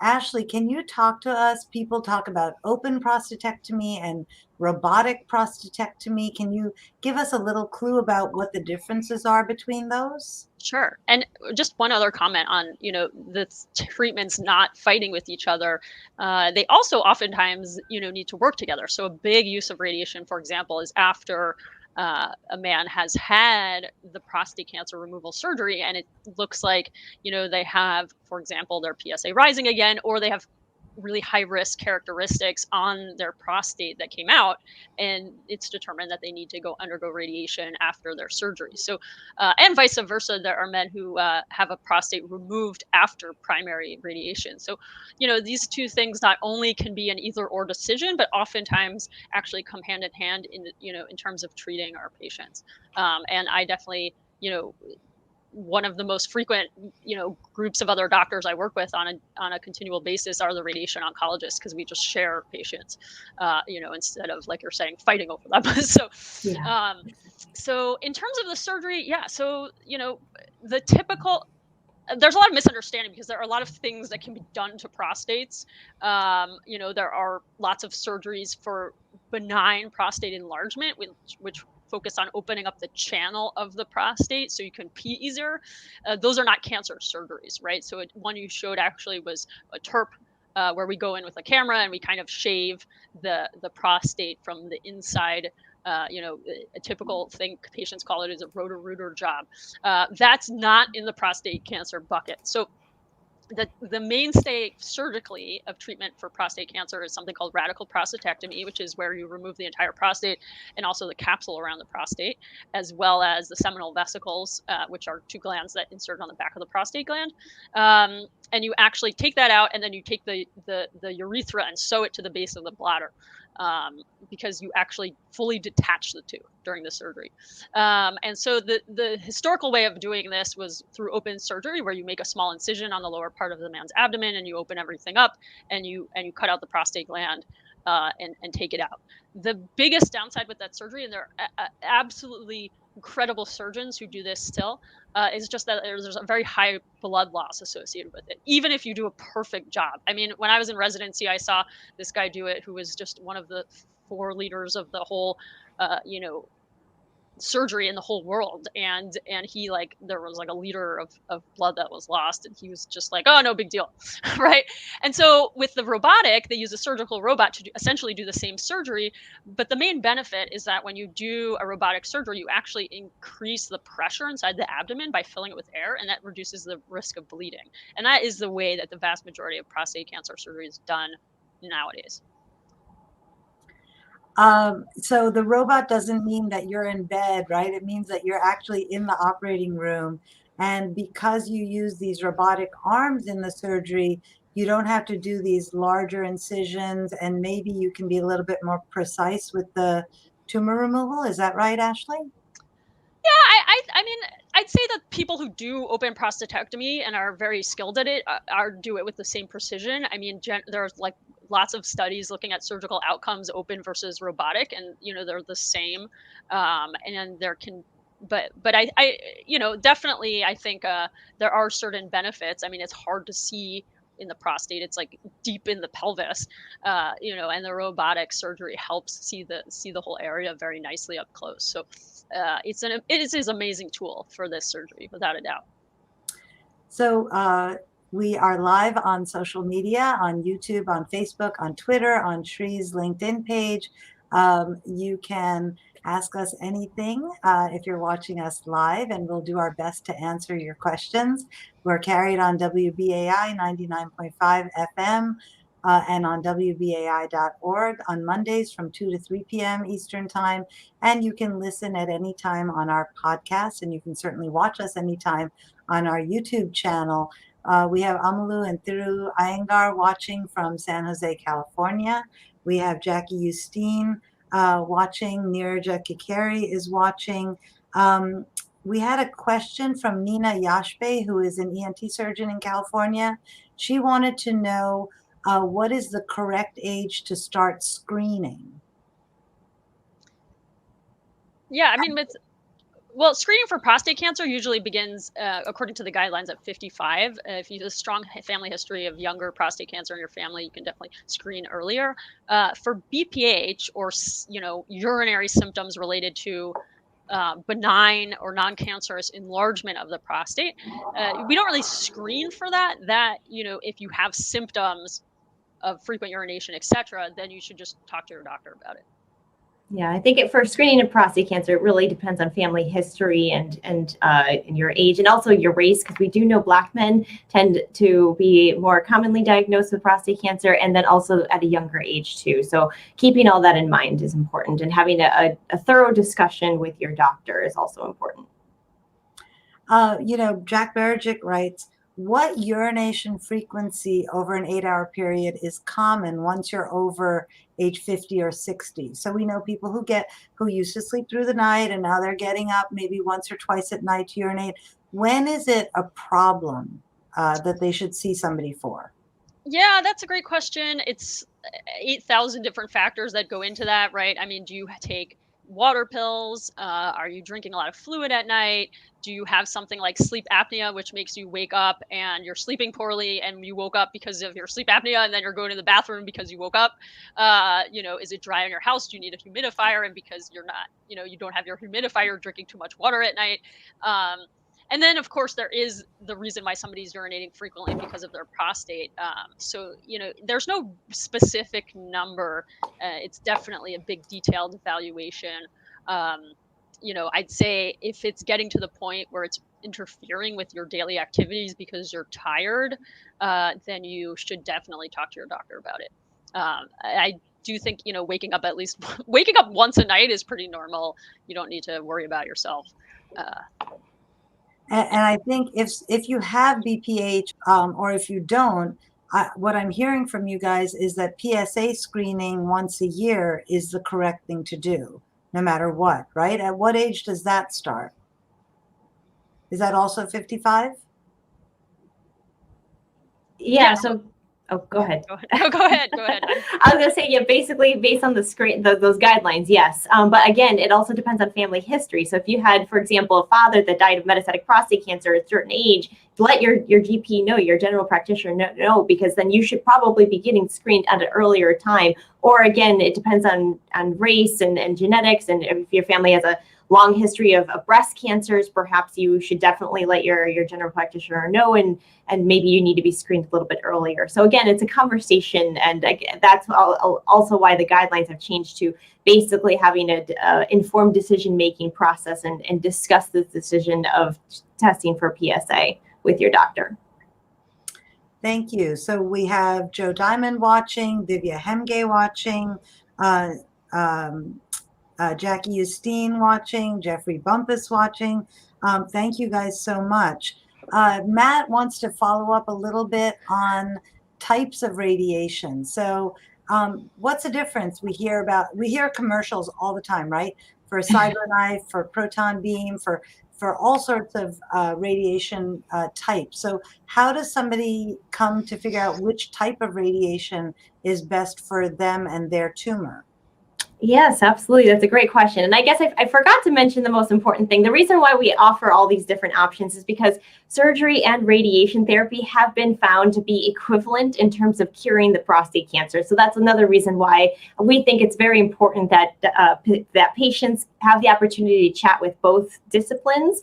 Ashley, can you talk to us? People talk about open prostatectomy and robotic prostatectomy. Can you give us a little clue about what the differences are between those? Sure. And just one other comment on, the treatments not fighting with each other. They also oftentimes, need to work together. So a big use of radiation, for example, is after a man has had the prostate cancer removal surgery, and it looks like, they have, for example, their PSA rising again, or they have really high risk characteristics on their prostate that came out, and it's determined that they need to undergo radiation after their surgery. So, and vice versa, there are men who have a prostate removed after primary radiation. So, these two things not only can be an either or decision, but oftentimes actually come hand in hand in terms of treating our patients. And I definitely, one of the most frequent, groups of other doctors I work with on a continual basis are the radiation oncologists, because we just share patients, instead of, like you're saying, fighting over them. So, yeah. So in terms of the surgery, yeah. So, the typical, there's a lot of misunderstanding, because there are a lot of things that can be done to prostates. There are lots of surgeries for benign prostate enlargement, which focus on opening up the channel of the prostate so you can pee easier. Those are not cancer surgeries, right? So one you showed actually was a TURP, where we go in with a camera and we kind of shave the prostate from the inside. A typical thing patients call it is a roto-rooter job. That's not in the prostate cancer bucket. So the mainstay surgically of treatment for prostate cancer is something called radical prostatectomy, which is where you remove the entire prostate and also the capsule around the prostate, as well as the seminal vesicles, which are two glands that insert on the back of the prostate gland. And you actually take that out, and then you take the urethra and sew it to the base of the bladder, because you actually fully detach the two during the surgery. And so the historical way of doing this was through open surgery, where you make a small incision on the lower part of the man's abdomen, and you open everything up, and you cut out the prostate gland, and take it out. The biggest downside with that surgery, and there are absolutely incredible surgeons who do this still, It's just that there's a very high blood loss associated with it, even if you do a perfect job. I mean, when I was in residency, I saw this guy do it who was just one of the 4 leaders of the whole, you know, surgery in the whole world, and he, like, there was like a liter of blood that was lost, and he was just like, oh, no big deal. Right. And so with the robotic, they use a surgical robot to essentially do the same surgery, but the main benefit is that when you do a robotic surgery, you actually increase the pressure inside the abdomen by filling it with air, and that reduces the risk of bleeding. And that is the way that the vast majority of prostate cancer surgery is done nowadays. So the robot doesn't mean that you're in bed, right? It means that you're actually in the operating room. And because you use these robotic arms in the surgery, you don't have to do these larger incisions, and maybe you can be a little bit more precise with the tumor removal. Is that right, Ashley? Yeah, I mean, I'd say that people who do open prostatectomy and are very skilled at it do it with the same precision. I mean, there's like lots of studies looking at surgical outcomes, open versus robotic, and you know they're the same. And there can, but I you know, definitely I think there are certain benefits. I mean, it's hard to see in the prostate; it's like deep in the pelvis, you know, and the robotic surgery helps see the whole area very nicely up close. So it is an amazing tool for this surgery, without a doubt. So we are live on social media, on YouTube, on Facebook, on Twitter, on Shree's LinkedIn page. You can ask us anything if you're watching us live, and we'll do our best to answer your questions. We're carried on WBAI 99.5 FM and on WBAI.org on Mondays from 2 to 3 p.m. Eastern Time. And you can listen at any time on our podcast, and you can certainly watch us anytime on our YouTube channel. We have Amalu and Thiru Iyengar watching from San Jose, California. We have Jackie Justine watching. Neerja Kikeri is watching. We had a question from Nina Yashbe, who is an ENT surgeon in California. She wanted to know what is the correct age to start screening? Yeah, I mean, well, screening for prostate cancer usually begins, according to the guidelines, at 55. If you have a strong family history of younger prostate cancer in your family, you can definitely screen earlier. For BPH, or you know, urinary symptoms related to benign or non-cancerous enlargement of the prostate, we don't really screen for that. That, you know, if you have symptoms of frequent urination, etc., then you should just talk to your doctor about it. Yeah, I think for screening of prostate cancer, it really depends on family history and your age, and also your race, because we do know Black men tend to be more commonly diagnosed with prostate cancer, and then also at a younger age too. So keeping all that in mind is important, and having a thorough discussion with your doctor is also important. You know, Jack Berajic writes, what urination frequency over an 8-hour period is common once you're over age 50 or 60? So we know people who used to sleep through the night, and now they're getting up maybe once or twice at night to urinate. When is it a problem that they should see somebody for? Yeah, that's a great question. It's 8,000 different factors that go into that, right? I mean, do you take water pills? Are you drinking a lot of fluid at night? Do you have something like sleep apnea, which makes you wake up and you're sleeping poorly, and you woke up because of your sleep apnea, and then you're going to the bathroom because you woke up? You know, is it dry in your house? Do you need a humidifier? And because you're not, you know, you don't have your humidifier, drinking too much water at night. And then, of course, there is the reason why somebody's urinating frequently because of their prostate. So, you know, there's no specific number. It's definitely a big detailed evaluation. You know, I'd say if it's getting to the point where it's interfering with your daily activities because you're tired, then you should definitely talk to your doctor about it. I do think, you know, waking up once a night is pretty normal. You don't need to worry about yourself. And I think if you have BPH or if you don't, what I'm hearing from you guys is that PSA screening once a year is the correct thing to do, no matter what, right? At what age does that start? Is that also 55? Yeah, so Oh, go ahead. Go ahead. No, go ahead. Go ahead. I was going to say, yeah, basically based on the those guidelines, yes. But again, it also depends on family history. So if you had, for example, a father that died of metastatic prostate cancer at a certain age, let your GP know, your general practitioner know, because then you should probably be getting screened at an earlier time. Or again, it depends on race and genetics. And if your family has a long history of breast cancers, perhaps you should definitely let your general practitioner know, and maybe you need to be screened a little bit earlier. So again, it's a conversation, and that's also why the guidelines have changed to basically having an informed decision-making process and discuss this decision of testing for PSA with your doctor. Thank you. So we have Joe Diamond watching, Divya Hemge watching, Jackie Justine watching, Jeffrey Bumpus watching. Thank you guys so much. Matt wants to follow up a little bit on types of radiation. So what's the difference? We hear commercials all the time, right? For a Cyberknife, for proton beam, for all sorts of radiation types. So how does somebody come to figure out which type of radiation is best for them and their tumor? Yes, absolutely. That's a great question. And I guess I forgot to mention the most important thing. The reason why we offer all these different options is because surgery and radiation therapy have been found to be equivalent in terms of curing the prostate cancer. So that's another reason why we think it's very important that that patients have the opportunity to chat with both disciplines.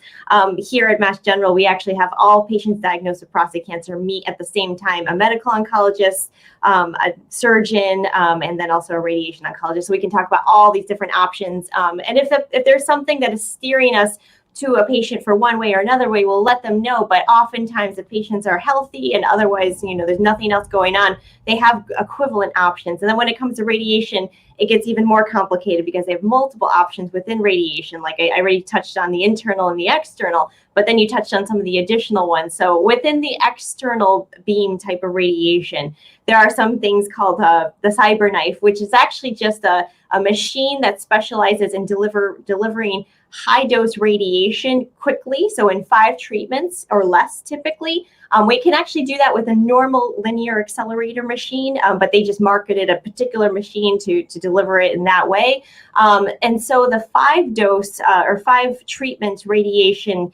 Here at Mass General, we actually have all patients diagnosed with prostate cancer meet at the same time: a medical oncologist, a surgeon, and then also a radiation oncologist. So we can talk about all these different options. And if there's something that is steering us to a patient for one way or another way, we'll let them know. But oftentimes the patients are healthy and otherwise, there's nothing else going on, they have equivalent options. And then when it comes to radiation, it gets even more complicated because they have multiple options within radiation. Like I already touched on the internal and the external, but then you touched on some of the additional ones. So within the external beam type of radiation, there are some things called the Cyberknife, which is actually just a machine that specializes in delivering high dose radiation quickly. So in 5 treatments or less typically. We can actually do that with a normal linear accelerator machine, but they just marketed a particular machine to deliver it in that way. And so the 5 dose or 5 treatments radiation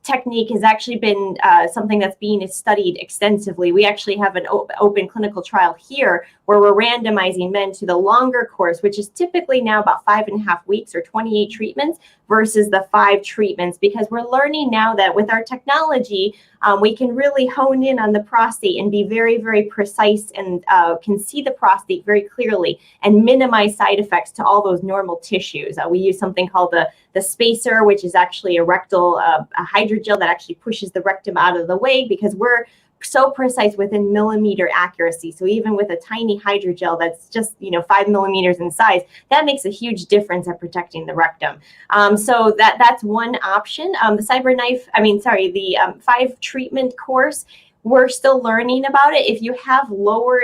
technique has actually been something that's being studied extensively. We actually have an open clinical trial here where we're randomizing men to the longer course, which is typically now about 5.5 weeks or 28 treatments versus the 5 treatments, because we're learning now that with our technology, we can really hone in on the prostate and be very, very precise and can see the prostate very clearly and minimize side effects to all those normal tissues. We use something called the spacer, which is actually a rectal a hydrogel that actually pushes the rectum out of the way, because we're so precise within millimeter accuracy. So even with a tiny hydrogel that's just 5 millimeters in size, that makes a huge difference at protecting the rectum. So that's one option. The Cyberknife, the 5 treatment course, we're still learning about it. If you have lower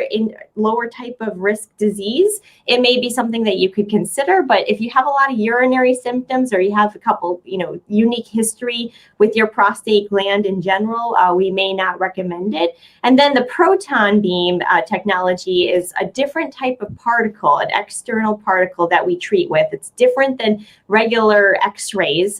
type of risk disease, it may be something that you could consider. But if you have a lot of urinary symptoms, or you have a couple, unique history with your prostate gland in general, we may not recommend it. And then the proton beam technology is a different type of particle, an external particle that we treat with. It's different than regular X-rays.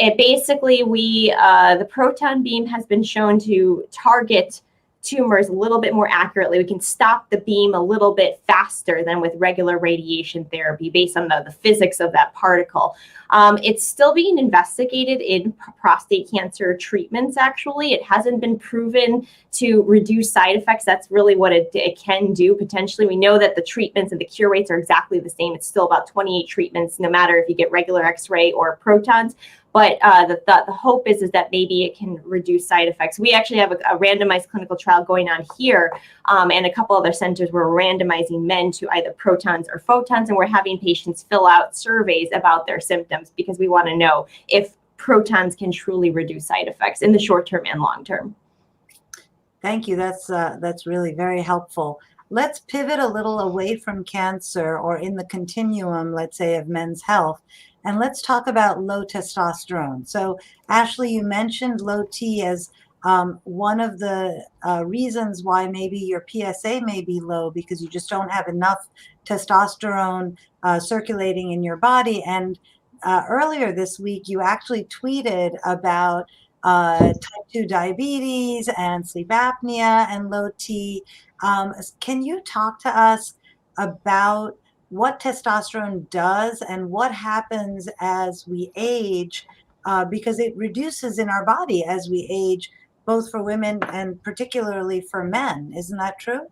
It basically, the proton beam has been shown to target tumors a little bit more accurately. We can stop the beam a little bit faster than with regular radiation therapy based on the physics of that particle. It's still being investigated in prostate cancer treatments, actually. It hasn't been proven to reduce side effects. That's really what it can do, potentially. We know that the treatments and the cure rates are exactly the same. It's still about 28 treatments, no matter if you get regular X-ray or protons. But the hope is that maybe it can reduce side effects. We actually have a randomized clinical trial going on here, and a couple other centers where we're randomizing men to either protons or photons, and we're having patients fill out surveys about their symptoms, because we want to know if protons can truly reduce side effects in the short term and long term. Thank you. That's really very helpful. Let's pivot a little away from cancer, or in the continuum, let's say, of men's health. And let's talk about low testosterone. So, Ashley, you mentioned low T as One of the reasons why maybe your PSA may be low because you just don't have enough testosterone circulating in your body. And earlier this week, you actually tweeted about type 2 diabetes and sleep apnea and low T. Can you talk to us about what testosterone does and what happens as we age? Because it reduces in our body as we age, both for women and particularly for men. Isn't that true?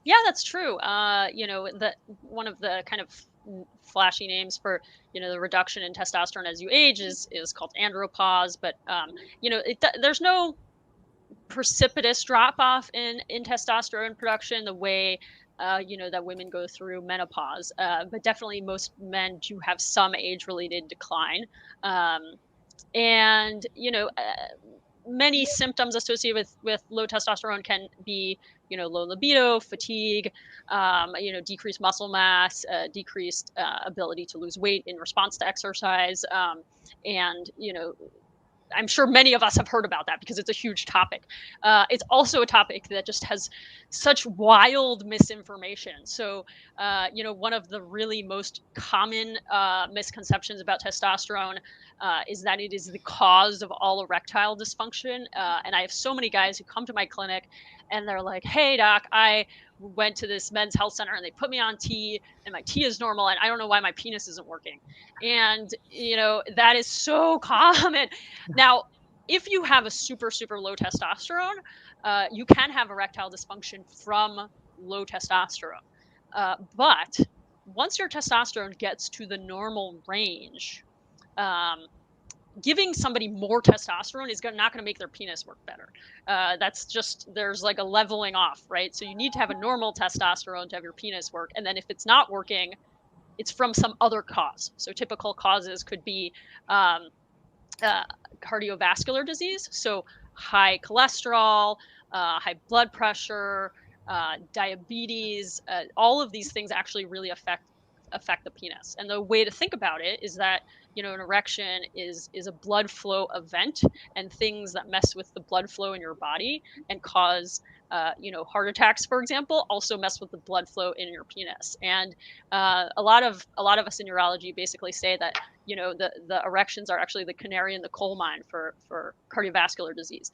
Yeah, that's true. One of the kind of flashy names for, the reduction in testosterone as you age is called andropause. But, there's no precipitous drop off in testosterone production the way, that women go through menopause. But definitely most men do have some age related decline. And, many symptoms associated with low testosterone can be, low libido, fatigue, decreased muscle mass, decreased ability to lose weight in response to exercise. And, I'm sure many of us have heard about that because it's a huge topic. It's also a topic that just has such wild misinformation. So, one of the really most common misconceptions about testosterone is that it is the cause of all erectile dysfunction. And I have so many guys who come to my clinic and they're like, "Hey, doc, I went to this men's health center and they put me on T and my T is normal and I don't know why my penis isn't working." And, that is so common. Now, if you have a super, super low testosterone, you can have erectile dysfunction from low testosterone. But once your testosterone gets to the normal range, giving somebody more testosterone is not going to make their penis work better. That's just, there's like a leveling off, right? So you need to have a normal testosterone to have your penis work. And then if it's not working, it's from some other cause. So typical causes could be cardiovascular disease, so high cholesterol, high blood pressure, diabetes. All of these things actually really affect the penis. And the way to think about it is that, an erection is a blood flow event, and things that mess with the blood flow in your body and cause heart attacks, for example, also mess with the blood flow in your penis. And a lot of us in urology basically say that, the erections are actually the canary in the coal mine for cardiovascular disease.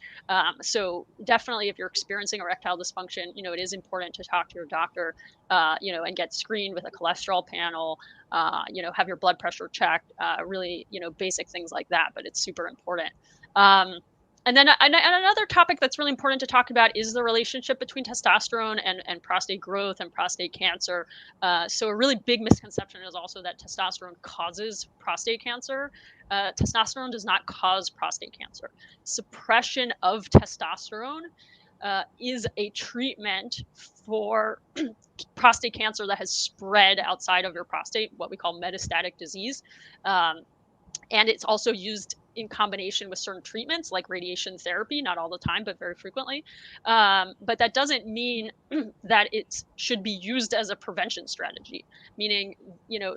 So definitely, if you're experiencing erectile dysfunction, it is important to talk to your doctor, and get screened with a cholesterol panel, have your blood pressure checked, really, basic things like that, but it's super important. And then another topic that's really important to talk about is the relationship between testosterone and prostate growth and prostate cancer. So a really big misconception is also that testosterone causes prostate cancer. Testosterone does not cause prostate cancer. Suppression of testosterone is a treatment for prostate cancer that has spread outside of your prostate, what we call metastatic disease. And it's also used in combination with certain treatments like radiation therapy, not all the time, but very frequently. But that doesn't mean that it should be used as a prevention strategy. Meaning,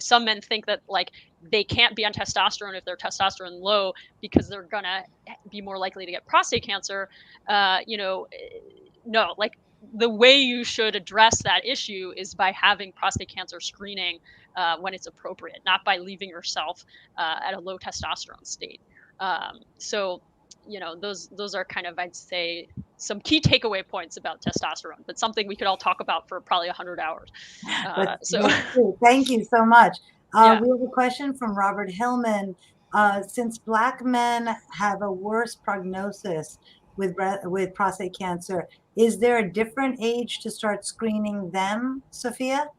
some men think that like they can't be on testosterone if they're testosterone low because they're gonna be more likely to get prostate cancer. No, like the way you should address that issue is by having prostate cancer screening when it's appropriate, not by leaving yourself at a low testosterone state. So, those are kind of, I'd say, some key takeaway points about testosterone, but something we could all talk about for probably 100 hours. Thank you so much. Yeah. We have a question from Robert Hillman. Since Black men have a worse prognosis with prostate cancer, is there a different age to start screening them, Sophia?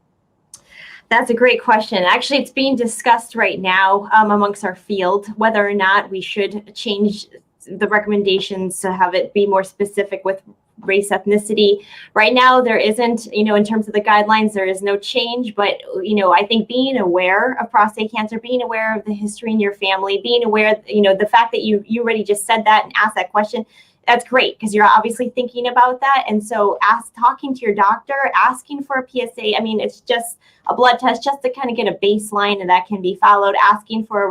That's a great question. Actually, it's being discussed right now amongst our field, whether or not we should change the recommendations to have it be more specific with race, ethnicity. Right now, there isn't, in terms of the guidelines, there is no change. But, I think being aware of prostate cancer, being aware of the history in your family, being aware, the fact that you already just said that and asked that question, that's great because you're obviously thinking about that. And so talking to your doctor, asking for a PSA, it's just a blood test just to kind of get a baseline, and that can be followed. Asking for a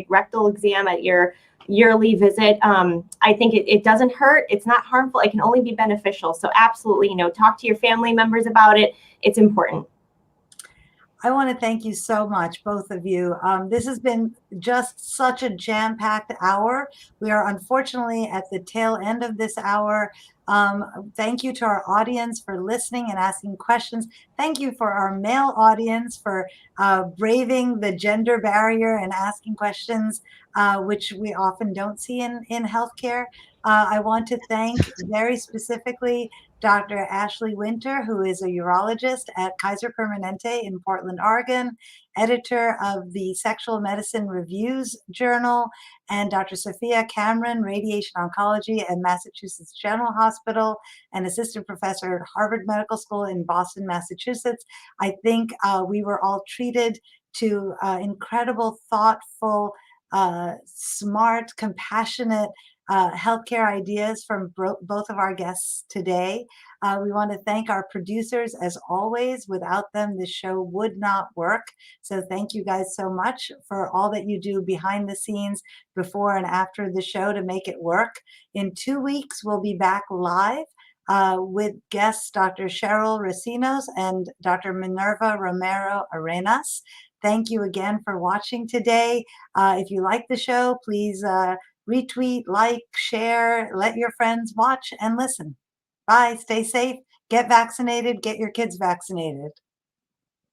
rectal exam at your yearly visit. I think it doesn't hurt. It's not harmful. It can only be beneficial. So absolutely, talk to your family members about it. It's important. I want to thank you so much, both of you. This has been just such a jam-packed hour. We are unfortunately at the tail end of this hour. Thank you to our audience for listening and asking questions. Thank you for our male audience for braving the gender barrier and asking questions, which we often don't see in healthcare. I want to thank very specifically Dr. Ashley Winter, who is a urologist at Kaiser Permanente in Portland, Oregon, editor of the Sexual Medicine Reviews Journal, and Dr. Sophia Kamran, radiation oncology at Massachusetts General Hospital, and assistant professor at Harvard Medical School in Boston, Massachusetts. I think we were all treated to incredible, thoughtful, smart, compassionate healthcare ideas from both of our guests today. We want to thank our producers as always. Without them, this show would not work. So thank you guys so much for all that you do behind the scenes before and after the show to make it work. In 2 weeks, we'll be back live with guests Dr. Cheryl Racinos and Dr. Minerva Romero Arenas. Thank you again for watching today. If you like the show, please retweet, like, share, let your friends watch and listen. Bye. Stay safe. Get vaccinated. Get your kids vaccinated.